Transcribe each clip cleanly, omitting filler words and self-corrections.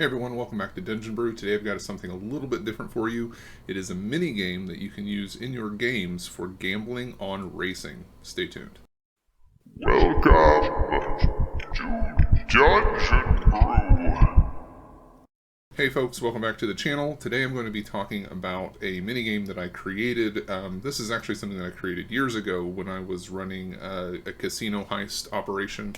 Hey everyone, welcome back to Dungeon Brew. Today I've got something a little bit different for you. It is a mini game that you can use in your games for gambling on racing. Stay tuned. Welcome to Dungeon Brew. Hey folks, welcome back to the channel. Today I'm going to be talking about a mini game that I created. This is actually something that I created years ago when I was running a casino heist operation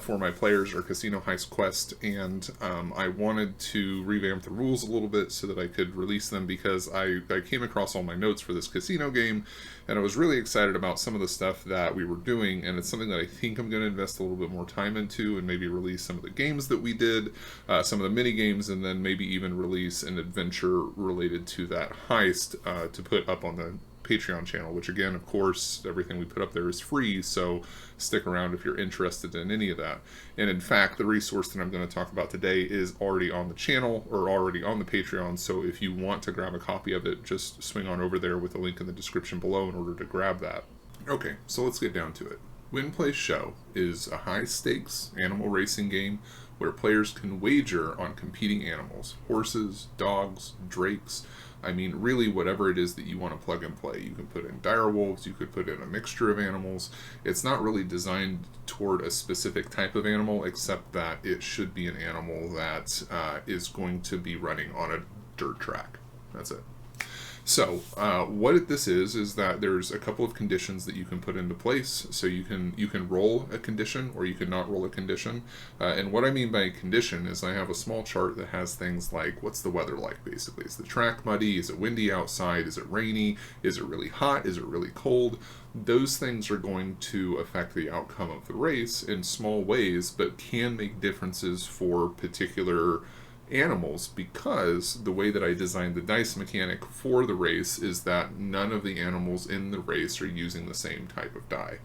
for my players, or casino heist quest, and I wanted to revamp the rules a little bit so that I could release them because I came across all my notes for this casino game and I was really excited about some of the stuff that we were doing, and it's something that I think I'm going to invest a little bit more time into and maybe release some of the games that we did, some of the mini games, and then maybe even release an adventure related to that heist to put up on the Patreon channel, which again, of course, everything we put up there is free, so stick around if you're interested in any of that. And in fact, the resource that I'm going to talk about today is already on the channel or already on the Patreon, so if you want to grab a copy of it, just swing on over there with a link in the description below in order to grab that. Okay, so let's get down to it. Win, Play, Show is a high-stakes animal racing game where players can wager on competing animals, horses, dogs, drakes. I mean, really whatever it is that you want to plug and play. You can put in direwolves, you could put in a mixture of animals. It's not really designed toward a specific type of animal, except that it should be an animal that is going to be running on a dirt track. That's it. So what this is that there's a couple of conditions that you can put into place. So you can roll a condition or you can not roll a condition. And what I mean by a condition is I have a small chart that has things like, what's the weather like basically? Is the track muddy? Is it windy outside? Is it rainy? Is it really hot? Is it really cold? Those things are going to affect the outcome of the race in small ways, but can make differences for particular animals, because the way that I designed the dice mechanic for the race is that none of the animals in the race are using the same type of die.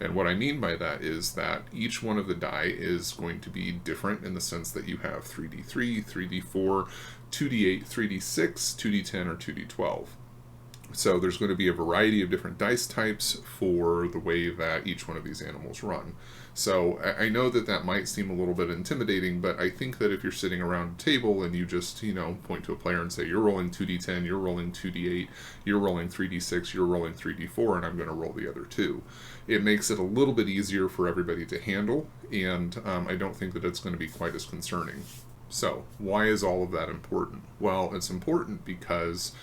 And what I mean by that is that each one of the die is going to be different in the sense that you have 3d3, 3d4, 2d8, 3d6, 2d10, or 2d12. So there's going to be a variety of different dice types for the way that each one of these animals run. So I know that that might seem a little bit intimidating, but I think that if you're sitting around a table and you just, point to a player and say, you're rolling 2d10, you're rolling 2d8, you're rolling 3d6, you're rolling 3d4, and I'm going to roll the other two. It makes it a little bit easier for everybody to handle, and I don't think that it's going to be quite as concerning. So why is all of that important? Well, it's important because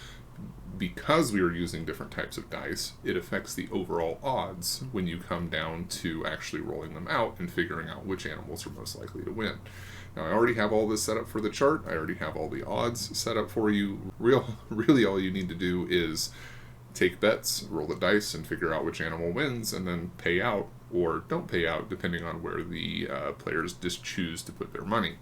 we are using different types of dice, it affects the overall odds when you come down to actually rolling them out and figuring out which animals are most likely to win. Now, I already have all this set up for the chart. I already have all the odds set up for you. Really all you need to do is take bets, roll the dice, and figure out which animal wins, and then pay out or don't pay out depending on where the players just choose to put their money.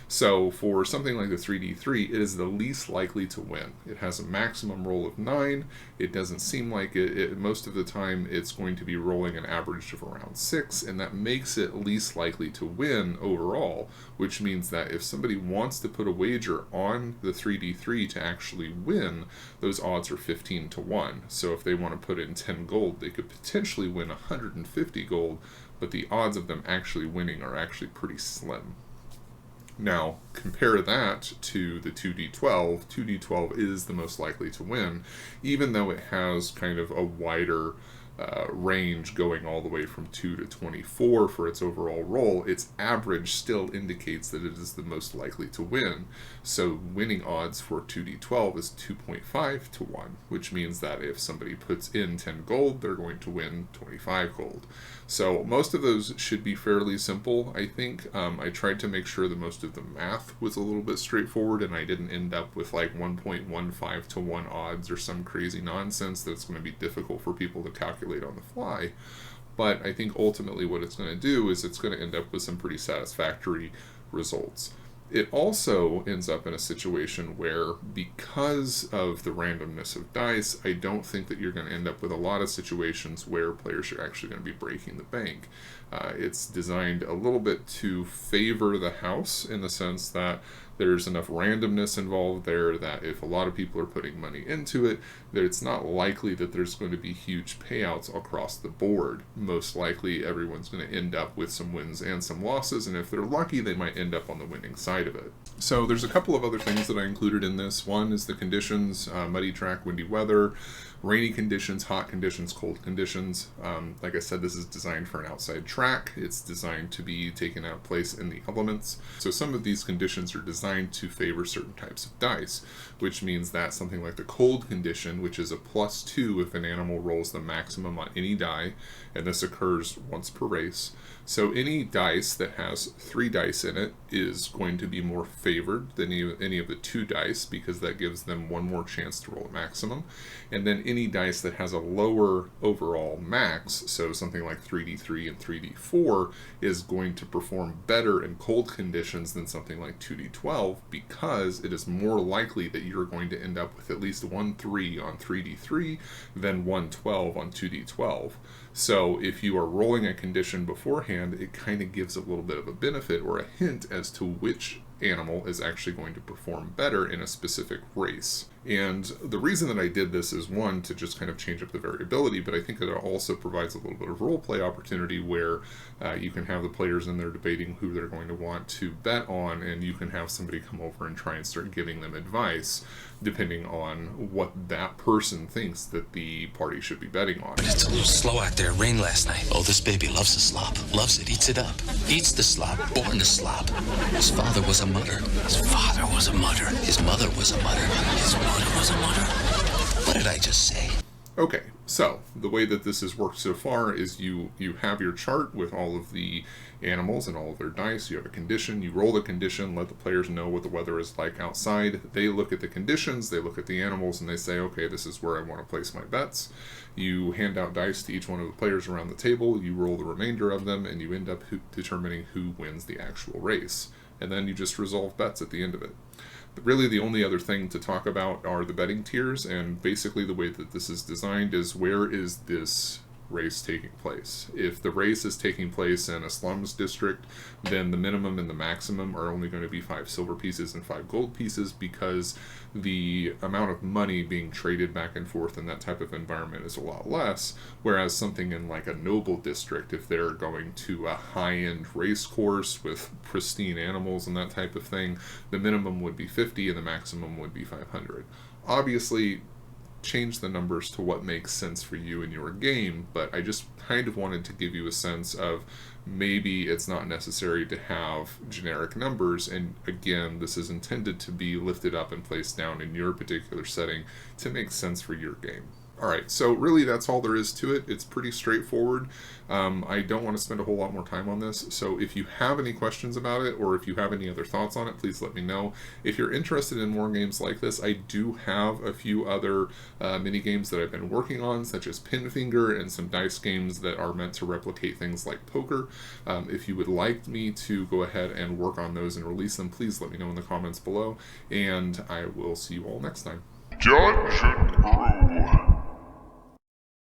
So for something like the 3d3, it is the least likely to win. It has a maximum roll of 9. It doesn't seem like it. Most of the time it's going to be rolling an average of around 6, and that makes it least likely to win overall, which means that if somebody wants to put a wager on the 3d3 to actually win, those odds are 15 to 1. So if they want to put in 10 gold, they could potentially win 150 gold, but the odds of them actually winning are actually pretty slim. Now, compare that to the 2d12. 2d12 is the most likely to win, even though it has kind of a wider range going all the way from 2 to 24 for its overall roll. Its average still indicates that it is the most likely to win. So winning odds for 2d12 is 2.5 to 1, which means that if somebody puts in 10 gold, they're going to win 25 gold. So most of those should be fairly simple, I think. I tried to make sure that most of the math was a little bit straightforward and I didn't end up with like 1.15 to 1 odds or some crazy nonsense that's going to be difficult for people to calculate on the fly. But I think ultimately what it's going to do is it's going to end up with some pretty satisfactory results. It also ends up in a situation where, because of the randomness of dice, I don't think that you're going to end up with a lot of situations where players are actually going to be breaking the bank. It's designed a little bit to favor the house in the sense that There's enough randomness involved there that if a lot of people are putting money into it, that it's not likely that there's going to be huge payouts across the board. Most likely everyone's going to end up with some wins and some losses, and if they're lucky, they might end up on the winning side of it. So there's a couple of other things that I included in this. One is the conditions: muddy track, windy weather, rainy conditions, hot conditions, cold conditions. Like I said, this is designed for an outside track. It's designed to be taken out place in the elements. So some of these conditions are designed to favor certain types of dice, which means that something like the cold condition, which is a +2 if an animal rolls the maximum on any die, and this occurs once per race. So any dice that has 3 dice in it is going to be more favored than any of the 2 dice, because that gives them one more chance to roll a maximum. And then any dice that has a lower overall max, so something like 3d3 and 3d4, is going to perform better in cold conditions than something like 2d12, because it is more likely that you're going to end up with at least 1 3 on 3d3 than 1 12 on 2d12. So if you are rolling a condition beforehand, it kind of gives a little bit of a benefit or a hint as to which animal is actually going to perform better in a specific race. And the reason that I did this is, one, to just kind of change up the variability, but I think that it also provides a little bit of roleplay opportunity where you can have the players in there debating who they're going to want to bet on, and you can have somebody come over and try and start giving them advice depending on what that person thinks that the party should be betting on. It's a little slow out there. Rained last night. Oh, this baby loves the slop. Loves it. Eats it up. Eats the slop. Born to slop. His father was a mutter. His father was a mutter. His mother was a mutter. His mother was a mutter. What did I just say? Okay, so the way that this has worked so far is you have your chart with all of the animals and all of their dice. You have a condition, you roll the condition, let the players know what the weather is like outside. They look at the conditions, they look at the animals, and they say, okay, this is where I want to place my bets. You hand out dice to each one of the players around the table, you roll the remainder of them, and you end up determining who wins the actual race. And then you just resolve bets at the end of it. But really the only other thing to talk about are the betting tiers, and basically the way that this is designed is, where is this race taking place? If the race is taking place in a slums district, then the minimum and the maximum are only going to be 5 silver pieces and 5 gold pieces, because the amount of money being traded back and forth in that type of environment is a lot less. Whereas something in like a noble district, if they're going to a high-end race course with pristine animals and that type of thing, the minimum would be 50 and the maximum would be 500. Obviously, change the numbers to what makes sense for you in your game, but I just kind of wanted to give you a sense of maybe it's not necessary to have generic numbers, and again, this is intended to be lifted up and placed down in your particular setting to make sense for your game. Alright, so really that's all there is to it. It's pretty straightforward. I don't want to spend a whole lot more time on this, so if you have any questions about it, or if you have any other thoughts on it, please let me know. If you're interested in more games like this, I do have a few other mini games that I've been working on, such as Pinfinger and some dice games that are meant to replicate things like poker. If you would like me to go ahead and work on those and release them, please let me know in the comments below, and I will see you all next time. Judge and Brew.